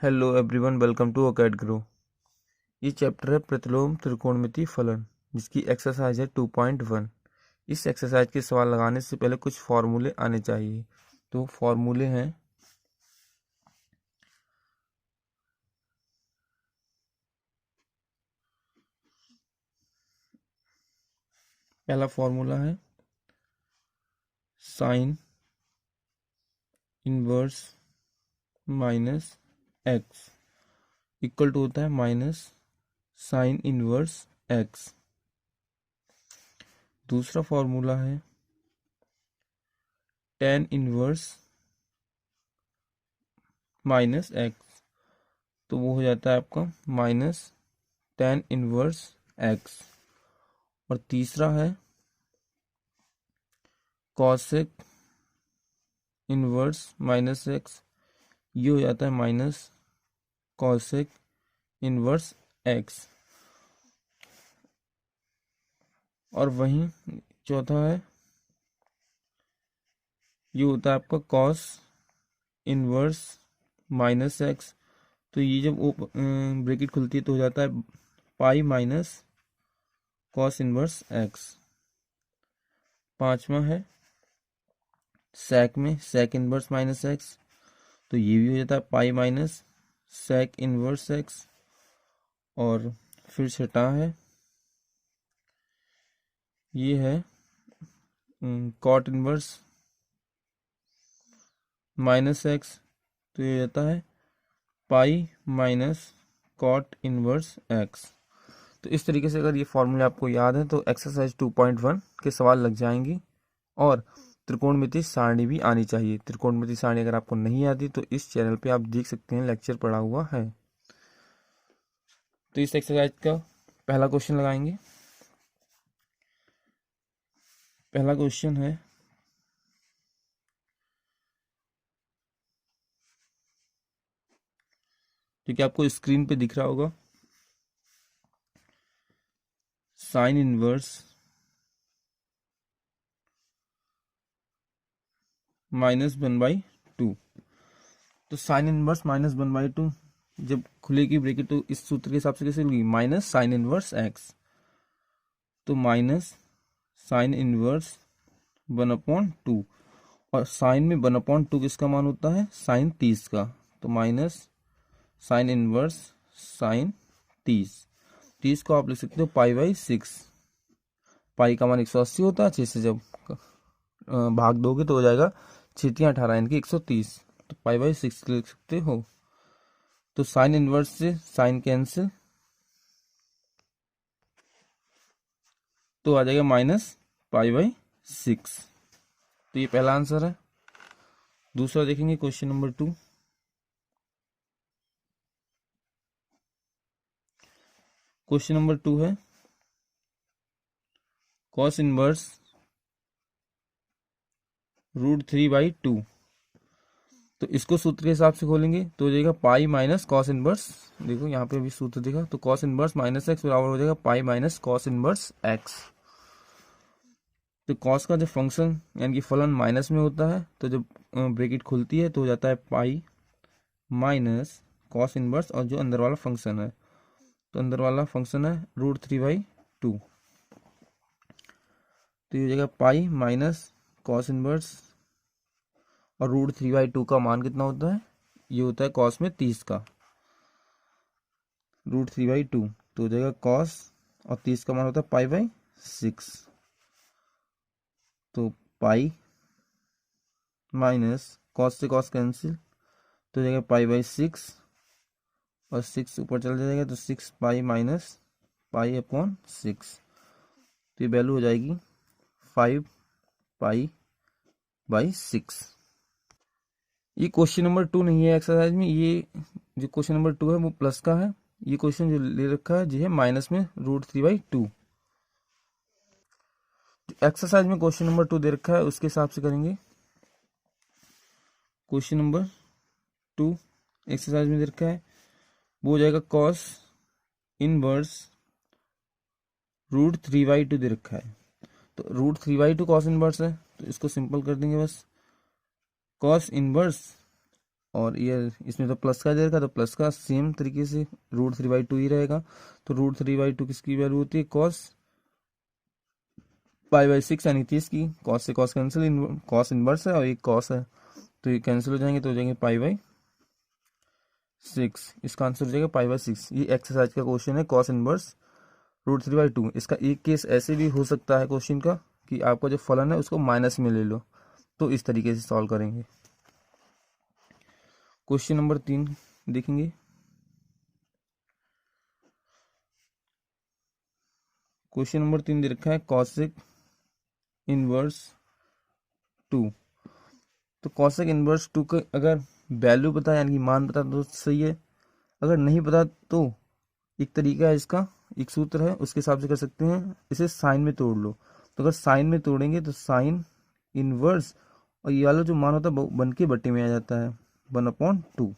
Hello everyone, welcome to ओकेट grow. ये chapter है प्रतिलोम त्रिकोणमिति फलन, जिसकी एक्सरसाइज है 2.1। इस एक्सरसाइज के सवाल लगाने से पहले कुछ फॉर्मूले आने चाहिए। तो फॉर्मूले हैं, पहला फॉर्मूला है sine inverse minus x equal to होता है माइनस साइन इनवर्स एक्स। दूसरा फॉर्मूला है टेन इनवर्स माइनस एक्स, तो वो हो जाता है आपका माइनस टेन इनवर्स एक्स। और तीसरा है कॉसेक इनवर्स माइनस एक्स, ये हो जाता है माइनस कॉसेक इनवर्स एक्स। और वहीं चौथा है, ये होता है आपका कॉस इनवर्स माइनस एक्स, तो ये जब ब्रैकेट खुलती है तो हो जाता है pi minus cos inverse x. पांचवा है सेक में सेक इनवर्स माइनस एक्स, तो ये भी हो जाता है pi minus sec inverse x. और फिर छठा है, ये है कॉट इनवर्स माइनस एक्स, तो ये हो जाता है pi minus cot inverse x. तो इस तरीके से अगर ये फॉर्मूले आपको याद है तो एक्सरसाइज 2.1 के सवाल लग जाएंगी। और त्रिकोणमिति सारणी भी आनी चाहिए। त्रिकोणमिति सारणी अगर आपको नहीं आती तो इस चैनल पे आप देख सकते हैं, लेक्चर पड़ा हुआ है। तो इस एक्सरसाइज का पहला क्वेश्चन लगाएंगे। पहला क्वेश्चन है, जो कि आपको स्क्रीन पे दिख रहा होगा, साइन इनवर्स -1/2। तो साइन इनवर्स -1/2 जब खुलेगी ब्रैकेट तो इस सूत्र के हिसाब से कैसे होगी, माइनस साइन इनवर्स एक्स, तो माइनस साइन इनवर्स 1/2। और साइन में 1/2 किसका मान होता है, साइन 30 का, तो माइनस साइन इनवर्स साइन 30 को आप लिख सकते हो पाई/6। पाई का मान 180 होता है, 6 से जब भाग दोगे तो हो जाएगा 6×18 यानी कि 130, तो पाई/6 लिख सकते हो। तो साइन इनवर्स से साइन कैंसिल, तो आ जाएगा -पाई/6। तो ये पहला आंसर है। दूसरा देखेंगे क्वेश्चन नंबर 2। क्वेश्चन नंबर 2 है कॉस इनवर्स √3/2। तो इसको सूत्र के हिसाब से खोलेंगे तो हो जाएगा पाई माइनस कॉस इनवर्स, देखो यहाँ पे भी सूत्र देखा, तो कॉस इनवर्स माइनस एक्स बराबर हो जाएगा पाई माइनस कॉस इनवर्स एक्स। तो कॉस का जब फंक्शन यानी कि फलन माइनस में होता है तो जब ब्रैकेट खुलती है तो हो जाता है पाई माइनस कॉस इनवर्स, और जो अंदर वाला फंक्शन है, तो अंदर वाला फंक्शन है √3/2, तो ये हो जाएगा पाई माइनस कॉस इनवर्स, और √3/2 का मान कितना होता है, ये होता है कॉस में 30 का, √3/2, तो हो जाएगा कॉस, और 30 का मान होता है पाई/6, तो पाई माइनस कॉस से कॉस कैंसिल, तो हो जाएगा पाई/6, और 6 ऊपर चल जाएगा तो 6 पाई माइनस पाई/6, तो ये वैल्यू हो जाएगी 5 पाई/6। ये क्वेश्चन नंबर 2 नहीं है एक्सरसाइज में, ये जो क्वेश्चन नंबर 2 है वो प्लस का है। ये क्वेश्चन जो ले रखा है जी है माइनस में √3/2। एक्सरसाइज में क्वेश्चन नंबर 2 दे रखा है उसके हिसाब से करेंगे। क्वेश्चन नंबर 2 एक्सरसाइज में दे रखा है, वो हो जाएगा कॉस इनवर्स √3/2 दे रखा है। तो √3/2 कॉस इनवर्स है, तो इसको सिंपल कर देंगे बस, कॉस इनवर्स और ये इसमें तो प्लस का दे रखा, तो प्लस का सेम तरीके से √3/2 ही रहेगा। तो √3/2 किसकी वैल्यू होती है? कॉस π/6 यानी 30 की। कॉस से कॉस कैंसिल, कॉस इनवर्स है और एक कॉस है, तो ये कैंसिल हो जाएंगे, तो हो जाएंगे π/6। इसका आंसर हो जाएगा π/6। ये एक्सरसाइज का क्वेश्चन है, कॉस इनवर्स √3/2। इसका एक केस ऐसे भी हो सकता है क्वेश्चन का कि आपका जो फलन है उसको माइनस में ले लो, तो इस तरीके से सॉल्व करेंगे। क्वेश्चन नंबर 3 देखेंगे। क्वेश्चन नंबर 3 दे रखा है कॉसेक इनवर्स 2। तो कॉसेक इनवर्स 2 का अगर वैल्यू पता है यानी कि मान पता तो सही है, अगर नहीं पता तो एक तरीका है इसका, एक सूत्र है उसके हिसाब से कर सकते हैं। इसे साइन में तोड़ लो। तो अगर साइन में तोड़ेंगे तो साइन इनवर्स और ये वाला जो मान होता है वो 1 के बट्टे में आ जाता है, 1/2।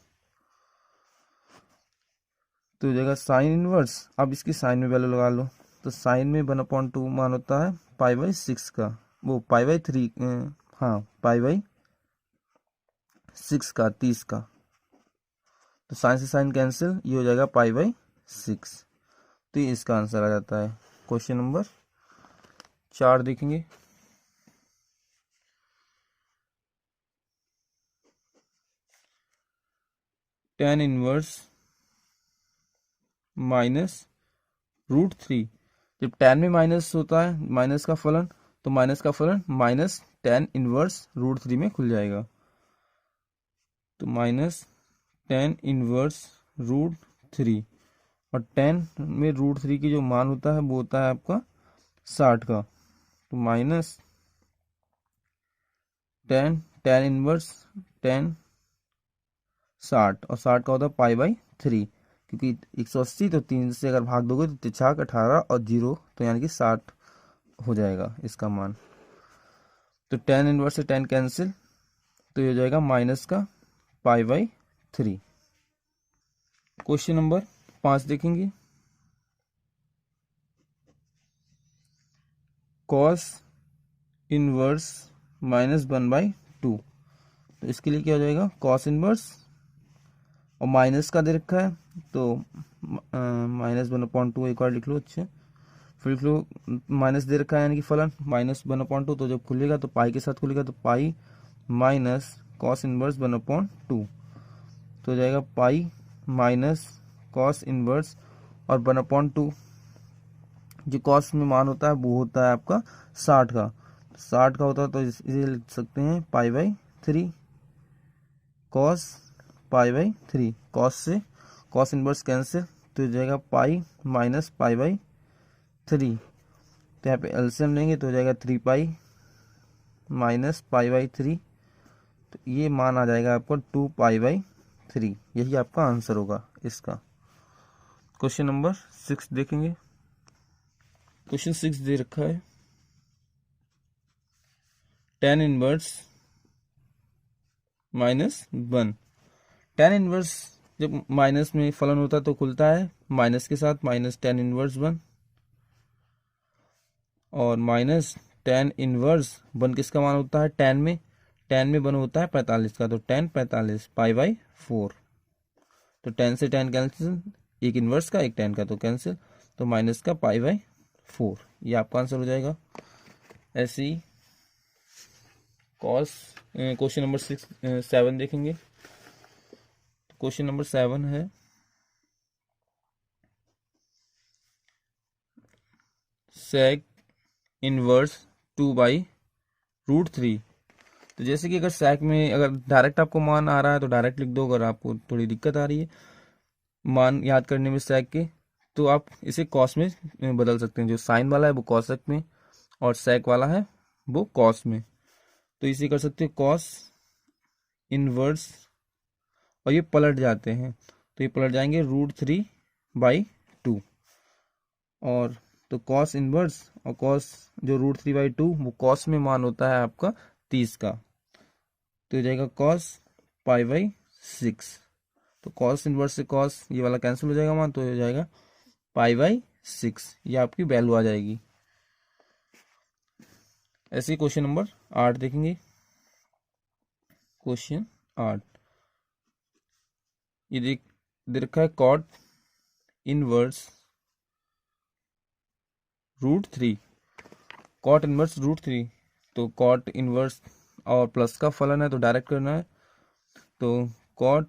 तो हो जाएगा साइन इनवर्स। अब इसकी साइन में वैल्यू लगा लो, तो साइन में 1/2 मान होता है π/6 का, वो π/3, हाँ π/6 का, 30 का। तो साइन से साइन कैंसिल, ये हो जाएगा π/6। तो ये इसका आंसर आ जाता है। क्वेश्चन नंबर 4 देखेंगे। tan inverse -√3। जब tan में माइनस होता है, माइनस का फलन, तो माइनस का फलन माइनस tan इनवर्स √3 में खुल जाएगा। तो -tan इनवर्स √3, और tan में √3 की जो मान होता है वो होता है आपका 60 का। तो माइनस tan इनवर्स tan 60, और 60 का होता है π/3, क्योंकि 180 तो 3 से अगर भाग दोगे तो 3×6 18 और 0, तो यानी कि 60 हो जाएगा इसका मान। तो tan इनवर्स से tan कैंसिल, तो ये हो जाएगा माइनस का π/3। क्वेश्चन नंबर 5 देखेंगे। Cos inverse -1/2। तो इसके लिए क्या हो जाएगा? कॉस इनवर्स और माइनस का दे रखा है, तो -1/2 एक बार लिख लो अच्छे, फिर लिख लो माइनस दे रखा है यानी कि फलन -1/2। तो जब खुलेगा तो पाई के साथ खुलेगा, तो पाई माइनस कॉस इनवर्स 1/2, तो हो जाएगा पाई माइनस कॉस इनवर्स, और 1/2 जो कॉस में मान होता है वो होता है आपका 60 का। 60 का होता है तो इसे लिख सकते हैं π/3 कॉस π/3। कॉस से कॉस इनवर्स कैंसिल, तो हो जाएगा पाई माइनस π/3। तो यहाँ पे एलसीएम लेंगे तो हो जाएगा 3π माइनस π/3। तो ये मान आ जाएगा आपको 2π/3। यही आपका आंसर होगा इसका। क्वेश्चन नंबर 6 देखेंगे। क्वेश्चन 6 दे रखा है tan इनवर्स -1। tan इनवर्स जब माइनस में फलन होता है तो खुलता है माइनस के साथ, -tan इनवर्स 1, और -tan इनवर्स 1 किसका मान होता है? tan में 1 होता है 45 का, तो tan 45 π/4। तो tan से tan कैंसिल, एक इनवर्स का एक tan का, तो कैंसिल, तो माइनस का π/4। ये आपका आंसर हो जाएगा। ऐसे ही कॉस क्वेश्चन नंबर 7 देखेंगे। क्वेश्चन नंबर 7 है sec इनवर्स 2/√3। तो जैसे कि अगर sec में अगर डायरेक्ट आपको मान आ रहा है तो डायरेक्ट लिख दो, अगर आपको थोड़ी दिक्कत आ रही है मान याद करने में sec के, तो आप इसे कॉस में बदल सकते हैं। जो साइन वाला है वो कॉसेक में, और sec वाला है वो कॉस में। तो इसे कर सकते हैं कॉस इनवर्स, और ये पलट जाते हैं, तो ये पलट जाएंगे √3/2। और तो कॉस इनवर्स और कॉस जो √3/2 वो कॉस में मान होता है आपका 30 का, तो हो जाएगा कॉस π/6। तो कॉस इनवर्स से कॉस ये वाला कैंसिल हो जाएगा मान, तो हो जाएगा π/6। ये आपकी वैल्यू आ जाएगी। ऐसे ही क्वेश्चन नंबर 8 देखेंगे। क्वेश्चन 8 ये दे रखा है कॉट इनवर्स √3, कॉट इनवर्स √3। तो कॉट इनवर्स और प्लस का फलन है तो डायरेक्ट करना है। तो कॉट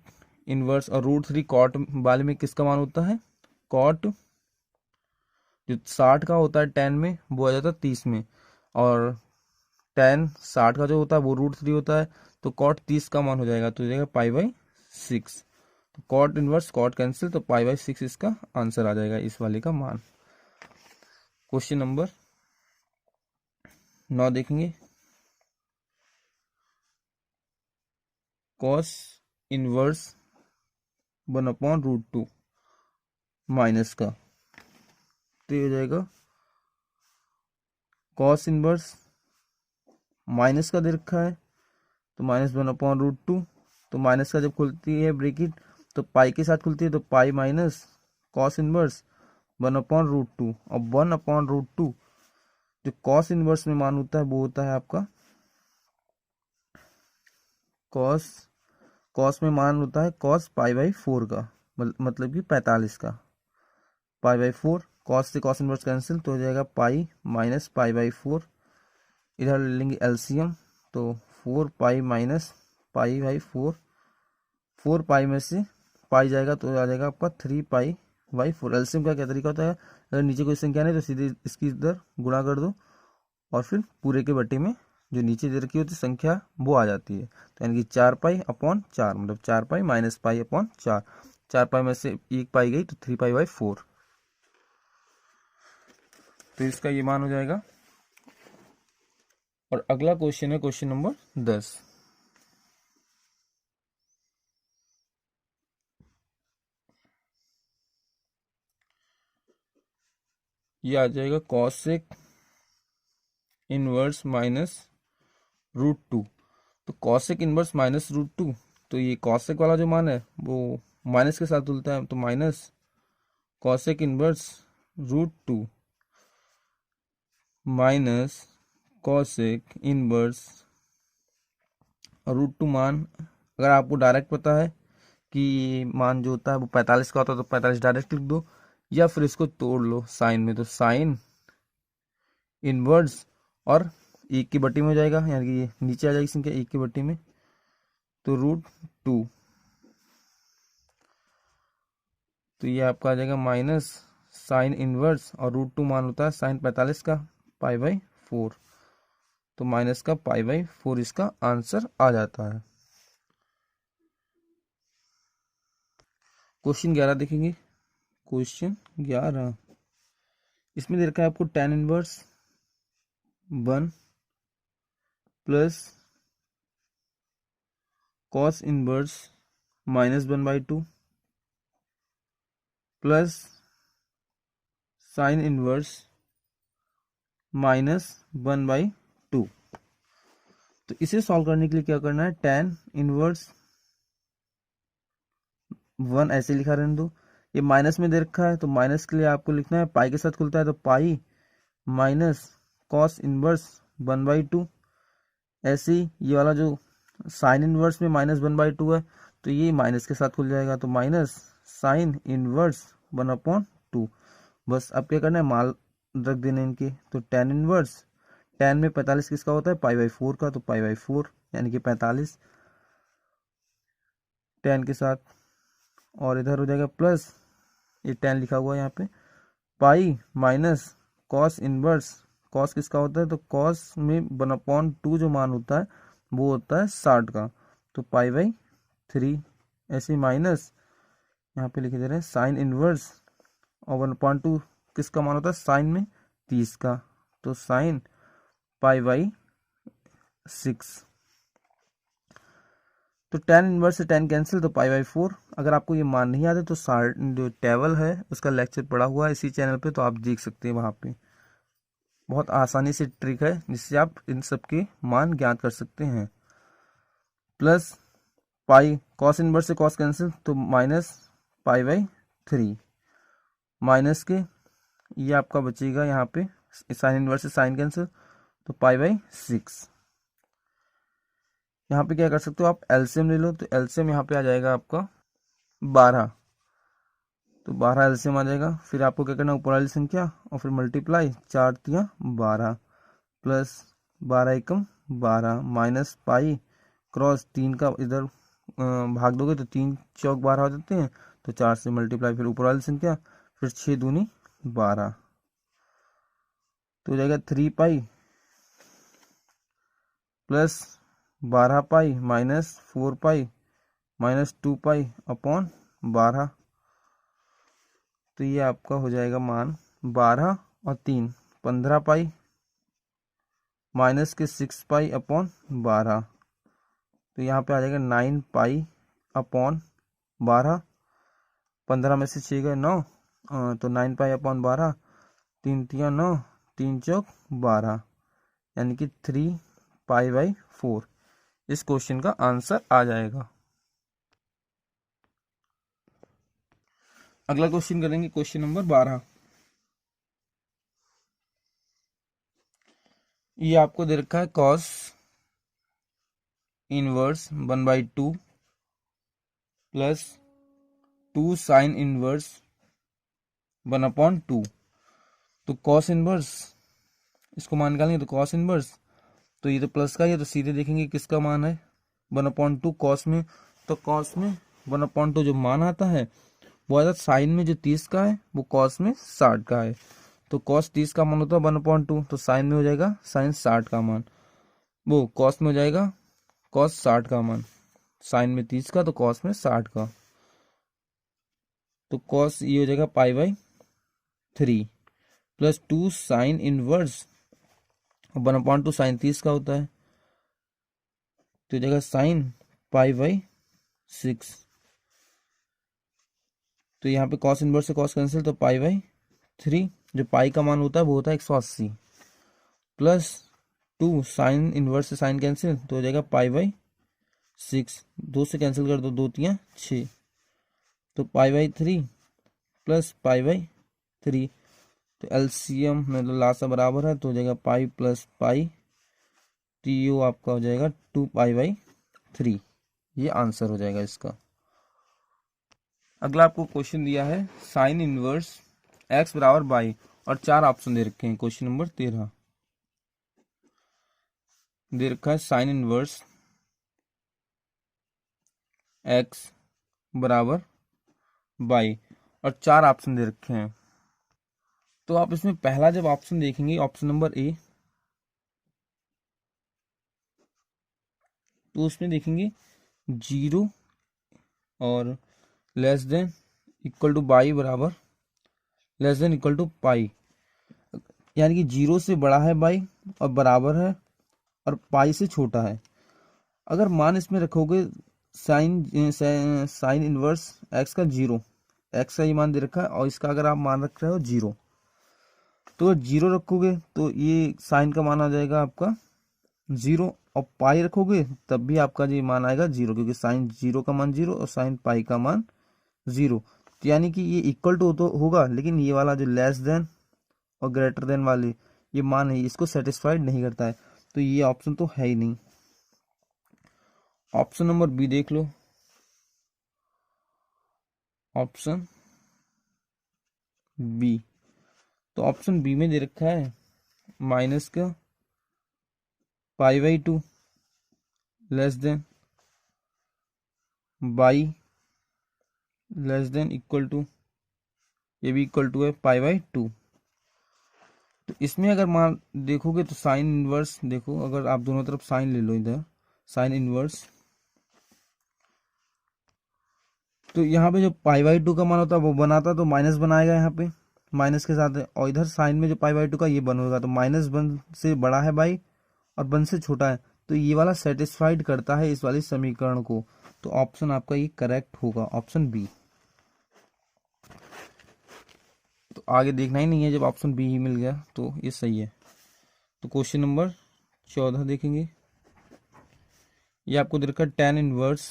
इनवर्स और √3 कॉट वाले में किसका मान होता है, कॉट जो 60 का होता है टेन में वो आ जाता है 30 में, और टेन 60 का जो होता है वो √3 होता है, तो कॉट 30 का मान हो जाएगा, तो हो जाएगा π/6। तो कॉट इनवर्स कॉट कैंसिल, तो π/6 इसका आंसर आ जाएगा, इस वाले का मान। क्वेश्चन नंबर 9 देखेंगे। कॉस इनवर्स 1/√2 माइनस का, तो ये हो जाएगा कॉस इनवर्स माइनस का दे रखा है तो -1/√2। तो माइनस का जब खुलती है ब्रैकेट तो पाई के साथ खुलती है, तो पाई माइनस कॉस इनवर्स 1/√2, और 1/√2 जो कॉस इनवर्स में मान होता है वो होता है आपका कॉस में मान होता है कॉस π/4 का, मतलब कि 45 का, π/4। कॉस से कॉस इनवर्स कैंसिल, तो हो जाएगा पाई माइनस π/4। इधर लेंगे एलसीएम, तो 4 माइनस π/4, 4 पाई में से पाई जाएगा तो आ जाएगा आपका 3π/4। एलसीएम का क्या तरीका होता है, अगर नीचे कोई संख्या नहीं तो सीधे इसकी इधर गुणा कर दो और फिर पूरे के बटे में जो नीचे दे रखी होती संख्या वो आ जाती है। तो यानी कि 4π/4, मतलब 4π माइनस π/4, 4π में से 1 पाई गई तो 3π/4, तो इसका ये मान हो जाएगा। और अगला क्वेश्चन है क्वेश्चन नंबर 10। ये आ जाएगा कॉसेक इनवर्स -√2। तो कॉसेक इनवर्स -√2, तो ये कॉसेक वाला जो मान है वो माइनस के साथ तुलता है, तो minus cosec inverse √2 minus cosec inverse √2 मान। अगर आपको डायरेक्ट पता है कि मान जो होता है वो 45 का होता है तो 45 डायरेक्ट लिख दो, या फिर इसको तोड़ लो साइन में, तो साइन इनवर्स और 1 की बट्टी में हो जाएगा, यानी कि ये नीचे आ जाएगी संख्या 1 की बट्टी में, तो √2, तो ये आपका आ जाएगा माइनस साइन इनवर्स, और √2 मान होता है साइन 45 का π/4, तो माइनस का π/4 इसका आंसर आ जाता है। क्वेश्चन 11 देखेंगे। क्वेश्चन 11, इसमें दे रखा है आपको tan inverse 1 plus cos inverse -1/2 plus sign inverse -1/2। तो इसे सॉल्व करने के लिए क्या करना है, tan इनवर्स 1 ऐसे लिखा रहने दो, ये माइनस में दे रखा है तो माइनस के लिए आपको लिखना है पाई के साथ खुलता है, तो पाई माइनस कॉस इनवर्स 1/2। ऐसे ही ये वाला जो साइन इनवर्स में -1/2 है तो ये माइनस के साथ खुल जाएगा, तो माइनस साइन इनवर्स 1/2। बस अब क्या करना है, मान रख देना इनके, तो tan इनवर्स, tan में 45 किसका होता है, π/4 का, तो π/4 यानी कि 45 tan के साथ, और इधर हो जाएगा प्लस ये tan लिखा हुआ है यहाँ पे, पाई माइनस कॉस इनवर्स, कॉस किसका होता है, तो कॉस में 1/2 जो मान होता है वो होता है 60 का, तो π/3। ऐसे माइनस यहाँ पे लिखे दे रहे हैं साइन इनवर्स, और 1/2 किसका मान होता है, साइन में 30 का, तो साइन π/6। तो tan इनवर्स से tan कैंसिल, तो π/4। अगर आपको ये मान नहीं आते तो जो टेबल है उसका लेक्चर पड़ा हुआ है इसी चैनल पे, तो आप देख सकते हैं वहाँ पे, बहुत आसानी से ट्रिक है जिससे आप इन सब के मान ज्ञात कर सकते हैं। प्लस पाई, कॉस इनवर्स से कॉस कैंसिल, तो माइनस π/3 माइनस के, ये आपका बचेगा यहाँ पे साइन इनवर्स से साइन कैंसिल, तो π/6। यहाँ पे क्या कर सकते हो आप, एलसीएम ले लो, तो एलसीएम यहाँ पे आ जाएगा आपका 12, तो 12 एलसीएम आ जाएगा। फिर आपको क्या करना है, ऊपर वाली संख्या और फिर मल्टीप्लाई, 4 तिया 12 प्लस 12 एकम 12 माइनस पाई क्रॉस 3 का इधर भाग दोगे तो 3 चौक 12 हो जाते हैं, तो 4 से मल्टीप्लाई, फिर ऊपर वाली संख्या, फिर 6 दूनी 12, तो हो जाएगा 3 pi plus 12 pi minus 4 pi minus 2 pi upon 12, तो ये आपका हो जाएगा मान 12 और 3 15 पाई माइनस के 6 पाई अपॉन 12, तो यहाँ पे आ जाएगा 9 पाई अपॉन 12, 15 में से 6 गए 9, तो 9 पाई अपॉन 12, 3 तिया 9, 3 चौक 12, यानी कि 3 पाई बाई 4 इस क्वेश्चन का आंसर आ जाएगा। अगला क्वेश्चन करेंगे, क्वेश्चन नंबर 12। ये आपको दे रखा है cos inverse 1/2 plus 2 sine inverse 1/2, तो कॉस इनवर्स इसको मान निकालेंगे, तो कॉस इनवर्स, तो ये तो प्लस का ही है, तो सीधे देखेंगे किसका मान है 1/2 कॉस में, तो कॉस में 1/2 जो मान आता है वो आता है साइन में जो 30 का है वो कॉस में 60 का है, तो कॉस 30 का मान होता है 1/2, तो साइन में हो जाएगा साइन 60 का मान, वो कॉस में हो जाएगा कॉस 60 का मान, साइन में 30 का तो कॉस में 60 का, तो कॉस ये हो जाएगा pi by 3 plus 2 sine inverse 1/2 sine 30 का होता है, तो हो जाएगा साइन पाई बाई 6, तो यहाँ पे कॉस इनवर्स से कॉस कैंसिल, तो पाई बाई 3, जो पाई का मान होता है वो होता है 180 प्लस 2 साइन इनवर्स से साइन कैंसिल, तो हो जाएगा पाई बाई 6, 2 से कैंसिल कर दो, 2 तिया 6, तो पाई बाई 3 प्लस पाई बाई 3, तो एलसीएम मतलब लास्ट बराबर है, तो हो जाएगा पाई प्लस पाई, टीयू आपका हो जाएगा 2 पाई बाई 3, ये आंसर हो जाएगा इसका। अगला आपको क्वेश्चन दिया है साइन इनवर्स एक्स बराबर बाई, और 4 ऑप्शन दे रखे हैं। क्वेश्चन नंबर 13 दे रखा है साइन इनवर्स एक्स बराबर बाई, और 4 ऑप्शन दे रखे हैं, तो आप इसमें पहला जब ऑप्शन देखेंगे ऑप्शन नंबर ए, तो उसमें देखेंगे 0 और less than equal two by बराबर लेस देन इक्वल टू पाई, यानी कि 0 से बड़ा है बाई और बराबर है और पाई से छोटा है। अगर मान इसमें रखोगे साइन इनवर्स एक्स का 0, एक्स का ये मान दे रखा है और इसका अगर आप मान रख रहे हो 0, तो 0 रखोगे तो ये साइन का मान आ जाएगा आपका 0, और पाई रखोगे तब भी आपका ये मान आएगा 0, क्योंकि साइन 0 का मान 0 और साइन पाई का मान 0, तो यानी कि ये इक्वल टू तो होगा, लेकिन ये वाला जो लेस देन और ग्रेटर देन वाले ये मान है इसको सेटिस्फाइड नहीं करता है, तो ये ऑप्शन तो है ही नहीं। ऑप्शन नंबर बी देख लो, ऑप्शन बी, तो ऑप्शन बी में दे रखा है माइनस का pi by 2 less than by less than equal to, ये भी इक्वल टू है पाई बाई 2, तो इसमें अगर मान देखोगे तो साइन इनवर्स देखो, अगर आप दोनों तरफ साइन ले लो इधर साइन इनवर्स, तो यहाँ पे जो पाई बाई 2 का मान होता है वो बनाता तो माइनस बनाएगा यहाँ पे माइनस के साथ है, और इधर साइन में जो पाई बाई 2 का ये बन होगा, तो -1 से बड़ा है बाई और 1 से छोटा है, तो ये वाला सेटिस्फाइड करता है इस वाली समीकरण को, तो ऑप्शन आपका ये करेक्ट होगा, ऑप्शन बी। तो आगे देखना ही नहीं है, जब ऑप्शन बी ही मिल गया तो ये सही है। तो क्वेश्चन नंबर 14 देखेंगे, ये आपको दे रखा है tan inverse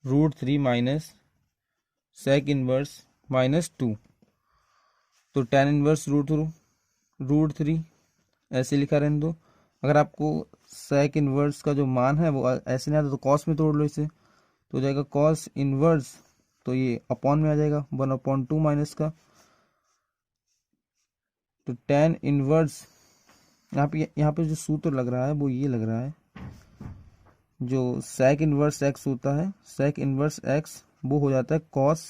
√3 minus sec inverse -2, तो tan इनवर्स √3 ऐसे लिखा रहने दो। अगर आपको sec इनवर्स का जो मान है वो ऐसे नहीं आता तो cos में तोड़ लो इसे, तो हो जाएगा कॉस इनवर्स, तो ये अपॉन में आ जाएगा 1/2 माइनस का, तो tan इनवर्स यहाँ पे जो सूत्र लग रहा है वो ये लग रहा है, जो sec इनवर्स x होता है, sec इनवर्स x वो हो जाता है cos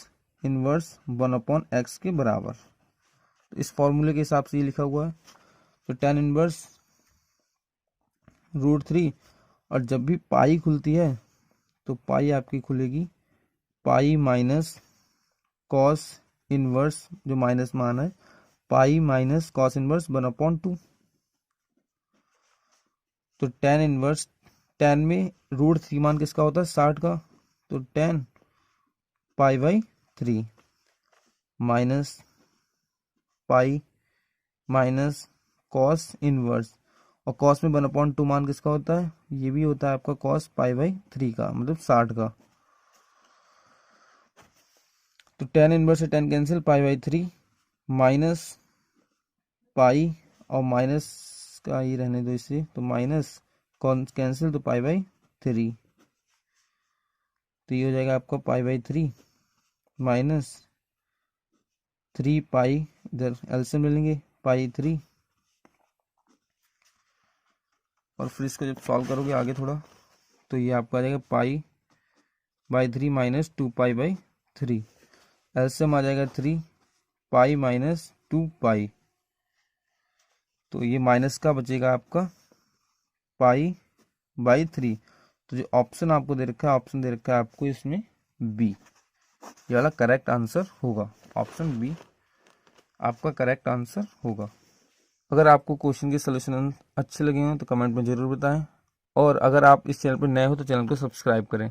इनवर्स 1/x के बराबर। तो इस फॉर्मूले के हिसाब से ये लिखा हुआ है। तो tan इनवर्स √3, और जब भी पाई खुलती है तो पाई आपकी खुलेगी पाई माइनस कॉस इनवर्स, जो माइनस मान है, पाई माइनस कॉस इनवर्स 1/2। तो tan इनवर्स, tan में √3 मान किसका होता है, 60 का, तो tan π/3 minus pi minus cos inverse, और कॉस में 1/2 मान किसका होता है, ये भी होता है आपका कॉस π/3 का, मतलब 60 का। तो tan इनवर्स से tan कैंसिल, π/3 माइनस पाई, और माइनस का ही रहने दो इसे, तो माइनस कैंसिल, तो π/3, तो ये हो जाएगा आपका π/3 माइनस 3 पाई, इधर एलसीएम ले लेंगे π3, और फिर इसको जब सॉल्व करोगे आगे थोड़ा, तो ये आपका आ जाएगा π/3 माइनस 2π/3, एलसीएम आ जाएगा 3 पाई माइनस 2 पाई, तो ये माइनस का बचेगा आपका π/3। तो जो ऑप्शन आपको दे रखा है, ऑप्शन दे रखा है आपको इसमें बी, ये वाला करेक्ट आंसर होगा, ऑप्शन बी आपका करेक्ट आंसर होगा। अगर आपको क्वेश्चन के सलूशन अच्छे लगे हों तो कमेंट में ज़रूर बताएं, और अगर आप इस चैनल पर नए हो तो चैनल को सब्सक्राइब करें।